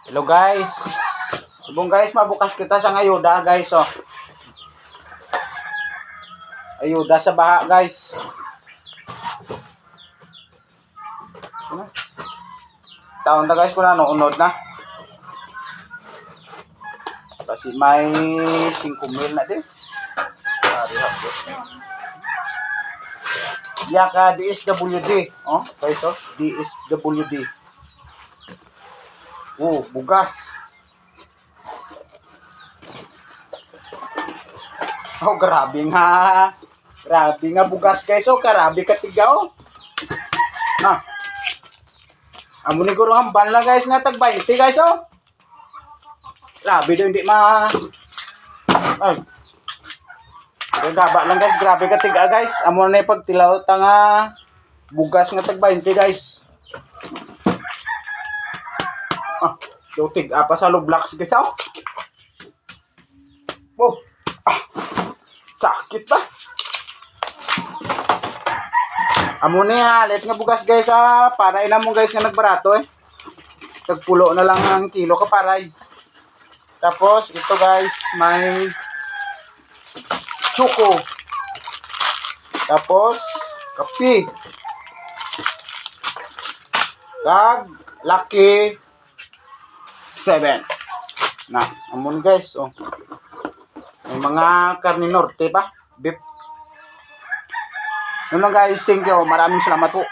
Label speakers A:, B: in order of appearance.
A: Hello guys. Subong guys, mabukas kita sa ayuda guys, oh. Ayuda sa baha guys. Taon na guys kung nanonood na. Kasi may 5,000 na din. Yaka DSWD, oh, guys, oh, DSWD. Oh, bugas. Oh, grabe nga. Grabe nga bugas guys, oh, grabe katiga, oh. Ah. Amo ni guro hamban lang guys nga tag 20 guys, oh. Grabe daw hindi ma. Ay. Gaba lang guys, grabe katiga guys. Amo na pagtilaw ta nga bugas nga tag 20 guys. Ah, lutig apa sa lublaks guys, oh. Oh. Ah. Sakit ba? Amo ni halit nga bugas guys, ah. Para ina mo guys nga nagbarato eh. Tagpulo na lang ang kilo ka paray. Tapos ito guys, may choco. Tapos kape. Kag Lucky 7. Na, amon guys, oh. May mga karne norte pa, beef. Yun lang guys, thank you. Maraming salamat po.